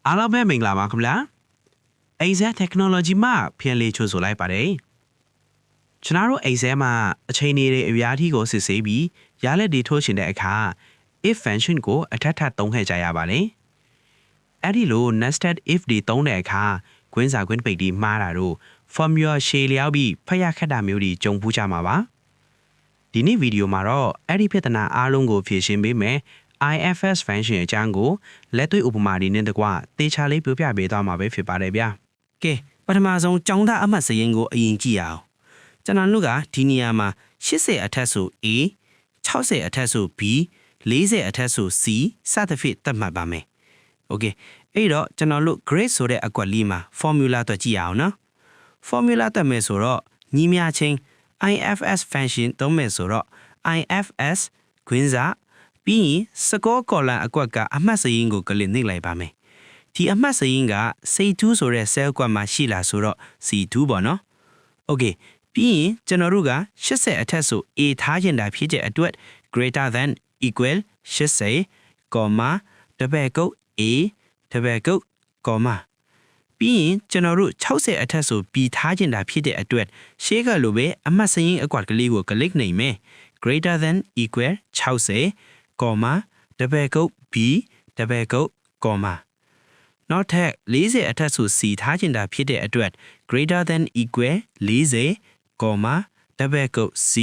အားလုံးပဲမင်္ဂလာပါခင်ဗျာ Excel Technology မှာပြန်လည်ကြိုဆိုလိုက်ပါတယ်ကျွန်တော်တို့ Excel မှာအချိန်တွေအများကြီးကိုစစ်ဆေးပြီးရလဒ်တွေထုတ်ရှင်တဲ့အခါ if function ကိုအထက်ထပ်သုံးခဲ့ကြရပါတယ်အဲ့ဒီလို nested if တွေသုံးတဲ့အခါကွင်းစာကွင်းပိတ်တွေမှားတာတို့ formula ရှည်လျောက်ပြီးဖတ်ရခက်တာမျိုးတွေကြုံဖူးကြမှာပါဒီနေ့ဗီဒီယိုမှာတော့အဲ့ဒီပြဿနာအားလုံးကိုဖြေရှင်းပေးမယ်IFS function အကြောင်းကိုလက်တွေ့ဥပမာတွေနဲ့တကွသေချာလေးပြောပြပေးသွားမှာပဲဖြစ်ပါတယ်ဗျာကဲပထမဆုံးကျောင်းသားအမှတ်စရင်းကိုအရင်ကြည့်အောင်ကျွန်တော်တို့ကဒီနေရာမှာ80အထက်ဆို A 60အထက်ဆို B 40အထက်ဆို C စသဖြင့်သတ်မှတ်ပါမယ်โอเคအဲ့တော့ကျွန်တော်တို့ grade ဆိုတဲ့အကွက်လေးမှာ formula တွက်ကြည့်အောင်နော် formula တက်မယ်ဆိုတော့ညီမျှချင်း IFS function သုံးမယ်ဆိုတော့ IFS ခွင်းစာပြီးရင် score column အကွက်ကအမှတ်စရင်းကိုကလစ်နှိပ်လိုက်ပါမယ်ဒီအမှတ်စရင်းက C2 ဆိုတဲ့ cell ကွက်မှာရှိလာဆိုတော့ C2 ပေါ့နော်โอเคပြီးရင်ကျွန်တော်တို့က80အထက်ဆို A ထားချင်တာဖြစ်တဲ့အတွက် greater than equal 80 comma တပည့်ကုတ် A တပည့်ကုတ် comma ပြီးရင်ကျွန်တော်တို့60အထက်ဆို B ထားချင်တာဖြစ်တဲ့အတွက်ရှေ့ကလိုပဲအမှတ်စရင်းအကွက်ကလေးကို click နှိပ်မယ် greater than equal 60 comma တပည့်ကုတ် B တပည့်ကုတ် comma နောက်ထပ်40အထက်ဆို C ထားချင်တာဖြစ်တဲ့အတွက် greater than equal 40 comma တပည့်ကုတ် C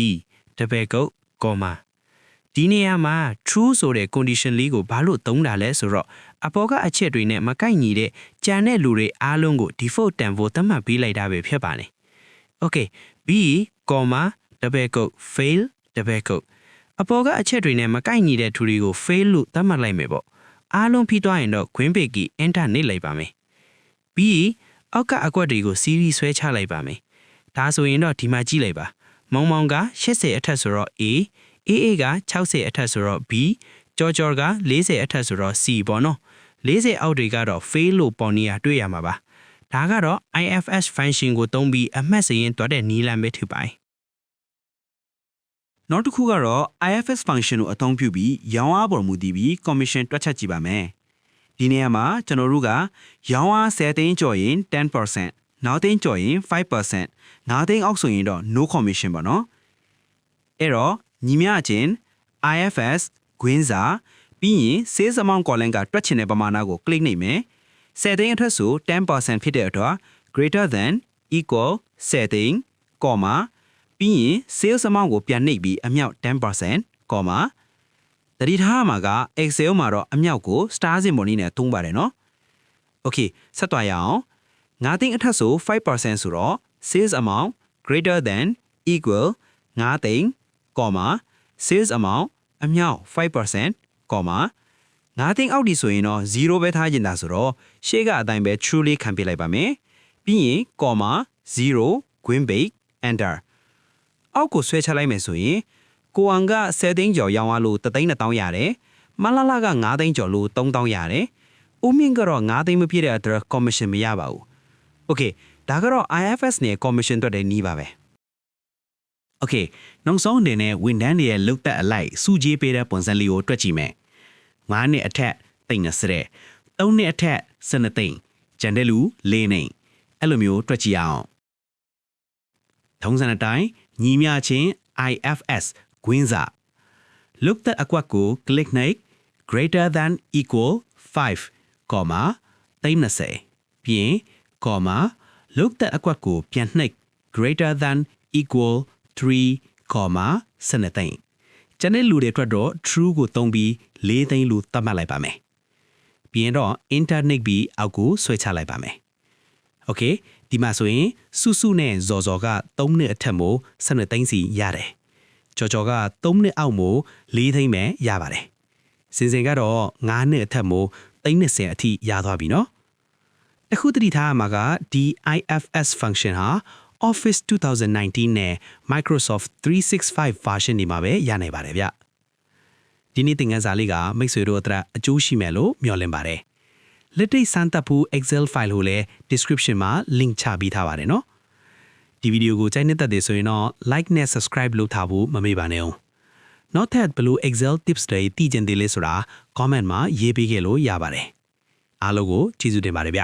တပည့်ကုတ် comma ဒီနေရာမှာ true ဆိုတဲ့ condition လေးကိုဘာလို့သုံးတာလဲဆိုတော့အပေါ်ကအချက်တွေနဲ့မကိုက်ညီတဲ့ကြံတဲ့လူတွေအားလုံးကို default တန်ဖိုးသတ်မှတ်ပေးလိုက်တာပဲဖြစ်ပါတယ် okay B comma တပည့်ကုတ် fail တပည့်ကုတ်အပေါ်ကအချက်တွေနဲ့မကိုက်ညီတဲ့သူတွေကို fail လို့သတ်မှတ်လိုက်မယ်ပေါ့အားလုံးပြီးသွားရင်တော့ခွင်းပေကီ enter နှိပ်လိုက်ပါမယ်ပြီးအောက်ကအကွက်တွေကို series ဆွဲချလိုက်ပါမယ်ဒါဆိုရင်တော့ဒီမှာကြည့်လိုက်ပါမောင်မောင်က80အထက်ဆိုတော့ A AA က60အထက်ဆိုတော့ B ကြော်ကြော်က40အထက်ဆိုတော့ C ပေါ့နော်40အောက်တွေကတော့ fail လို့ပေါ်နေရတွေ့ရမှာပါဒါကတော့ IFS function ကိုသုံးပြီးအမှတ်စရင်းတွက်တဲ့နည်းလမ်းပဲဖြစ်ပါတယ်နောက်တစ်ခုကတော့ IFS function ကိုအသုံးပြုပြီးရောင်းအားပေါ်မူတည်ပြီး commission တွက်ချက်ကြည့်ပါမယ်ဒီနေရာမှာကျွန်တော်တို့ကရောင်းအား10သိန်းကျော်ရင် 10% နောက်သိန်းကျော်ရင် 5% နောက်သိန်းအောက်ဆိုရင်တော့ no commission ပေါ့နော်အဲ့တော့ညီမျှချင်း IFS ခွင်းစာပြီးရင် sales amount column ကတွက်ချင်တဲ့ပမာဏကို click နှိပ်မယ်10သိန်းအထက်ဆို 10% ဖြစ်တဲ့အတွက် greater than equal 10သိန်း comma ပြီးရင် sales amount ကိုပြန်နှိပ်ပြီးအမြောက် 10%, တတိထားမှာက Excel မှာတော့အမြောက်ကို star symbol နဲ့သုံးပါတယ်နော် Okay ဆက်သွားရအောင်9သိန်းအထက်ဆို 5% ဆိုတော့ sales amount greater than equal 9သိန်း, sales amount အမြောက် 5%, 9သိန်းအောက်ဒီဆိုရင်တော့0ပဲထားကျင်တာဆိုတော့ရှေ့ကအတိုင်းပဲ true လေးခံပေးလိုက်ပါမယ်ပြီးရင် 0 green bake enterအောက်ကိုဆွဲချလိုက်မယ်ဆိုရင်ကိုအောင်က10သိန်းကျော်ရောင်းအားလို့3သိန်း2တောင်းရတယ်မလလက9သိန်းကျော်လို့3တောင်းရတယ်ဦးမြင့်ကတော့9သိန်းမပြည့်တဲ့အတွက် commission မရပါဘူး Okay ဒါကတော့ IFS နဲ့ commission တွက်တဲ့နည်းပါပဲ Okay နောက်ဆုံးအနေနဲ့ဝန်ထမ်းတွေရဲ့လုပ်သက်အလိုက်စုကြည်ပေးတဲ့ပုံစံလေးကိုတွက်ကြည့်မယ်9နှစ်အထက်သိန်း30 3နှစ်အထက်12သိန်းကျန်တဲ့လူ4နှစ်အဲ့လိုမျိုးတွက်ကြည့်အောင်ထုံးစံအတိုင်းညီမျှချင်း IFS ခွင်းစာ look တဲ့အကွက်ကို click နှိပ် greater than equal 5, သိန်း20ပြီးရင် look တဲ့အကွက်ကိုပြန်နှိပ် greater than equal 3, စနသိန်းကျန်တဲ့လူတွေအတွက်တော့ true ကိုသုံးပြီး4သိန်းလို့သတ်မှတ်လိုက်ပါမယ်ပြီးရင်တော့ enter နှိပ်ပြီးအောက်ကိုဆွဲချလိုက်ပါမယ် Okay ဒီမှာဆိုရင်စုစုနဲ့ဇော်ဇော်က3နှစ်အထက်မို့12သိန်းစီရတယ်ကြော်ကြော်က3နှစ်အောက်မို့4သိန်းပဲရပါတယ်စင်စင်ကတော့9နှစ်အထက်မို့30အထိရသွားပြီနော်အခုတတိထားမှာကဒီ IFS function ဟာ Office 2019 နဲ့ Microsoft 365 version တွေမှာပဲရနိုင်ပါတယ်ဗျဒီနေ့သင်ခန်းစာလေးကမိတ်ဆွေတို့အတွက်အကျိုးရှိမယ်လို့မျှော်လင့်ပါတယ်လက်တွေ့စမ်းသပ်ဖို့ Excel file ကိုလည်း description မှာ link ချပေးထားပါတယ်နော်ဒီဗီဒီယိုကိုကြိုက်နေတဲ့ဆိုရင်တော့ like နဲ့ subscribe လုပ်ထားဖို့မမေ့ပါနဲ့အောင်နောက်ထပ်ဘယ်လို Excel tips တွေသိချင်သေးလဲဆိုတာ comment မှာရေးပေးခဲ့လို့ရပါတယ် အားလုံးကိုကျေးဇူးတင်ပါတယ်ဗျ